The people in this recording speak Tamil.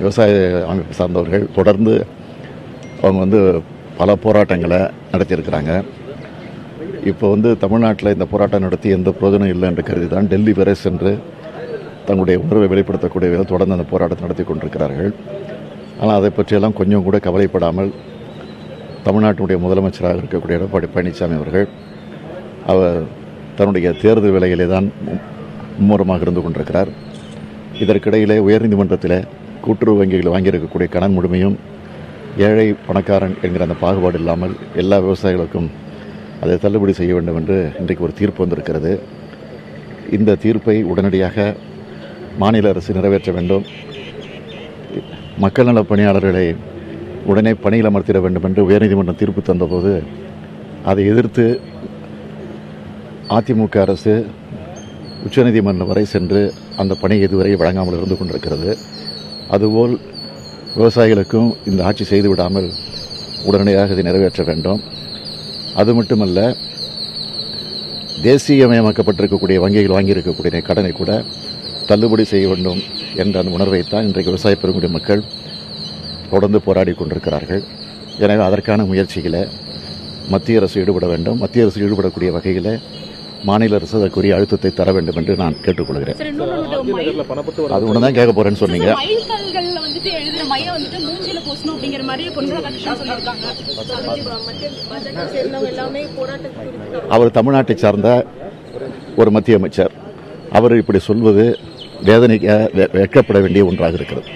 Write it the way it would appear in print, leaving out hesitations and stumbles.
விவசாய அமைப்பு சார்ந்தவர்கள் தொடர்ந்து அவங்க பல போராட்டங்களை நடத்தியிருக்கிறாங்க. இப்போ தமிழ்நாட்டில் இந்த போராட்டம் நடத்தி எந்த பிரயோஜனம் இல்லை என்று கருதி தான் டெல்லி வரை சென்று தங்களுடைய உணர்வை வெளிப்படுத்தக்கூடிய விதம் தொடர்ந்து அந்த போராட்டத்தை நடத்தி கொண்டிருக்கிறார்கள். ஆனால் அதை பற்றியெல்லாம் கொஞ்சம் கூட கவலைப்படாமல் தமிழ்நாட்டினுடைய முதலமைச்சராக இருக்கக்கூடிய எடப்பாடி பழனிசாமி அவர்கள் அவர் தன்னுடைய தேர்தல் வேலையிலே தான் மும்முரமாக இருந்து கொண்டிருக்கிறார். இதற்கிடையிலே உயர்நீதிமன்றத்தில் கூட்டுறவு வங்கிகள் வாங்கியிருக்கக்கூடிய கடன் முழுமையும் ஏழை பணக்காரன் என்கிற அந்த பாகுபாடு இல்லாமல் எல்லா விவசாயிகளுக்கும் அதை தள்ளுபடி செய்ய வேண்டும் என்று இன்றைக்கு ஒரு தீர்ப்பு வந்திருக்கிறது. இந்த தீர்ப்பை உடனடியாக மாநில அரசு நிறைவேற்ற வேண்டும். மக்கள் நல பணியாளர்களை உடனே பணியில் அமர்த்திட வேண்டும் என்று உயர்நீதிமன்றம் தீர்ப்பு தந்தபோது அதை எதிர்த்து அதிமுக அரசு உச்சநீதிமன்றம் வரை சென்று அந்த பணி இதுவரை வழங்காமல் இருந்து கொண்டிருக்கிறது. அதுபோல் விவசாயிகளுக்கும் இந்த ஆட்சி செய்துவிடாமல் உடனடியாக இதை நிறைவேற்ற வேண்டும். அது மட்டுமல்ல, தேசியமயமாக்கப்பட்டிருக்கக்கூடிய வங்கிகள் வாங்கியிருக்கக்கூடிய கடனை கூட தள்ளுபடி செய்ய வேண்டும் என்ற அந்த உணர்வைத்தான் இன்றைக்கு விவசாய பெருங்குடி மக்கள் தொடர்ந்து போராடி கொண்டிருக்கிறார்கள். எனவே அதற்கான முயற்சிகளை மத்திய அரசு ஈடுபட வேண்டும். மத்திய அரசு ஈடுபடக்கூடிய வகையில் மாநில அரசு அதற்குரிய அழுத்தத்தை தர வேண்டும் என்று நான் கேட்டுக்கொள்கிறேன். அது ஒன்று தான் கேட்க போறேன்னு சொன்னீங்க. அவர் தமிழ்நாட்டை சார்ந்த ஒரு மத்திய அமைச்சர். அவர் இப்படி சொல்வது வேதனைக்கு வெட்கப்பட வேண்டிய ஒன்றாக இருக்கிறது.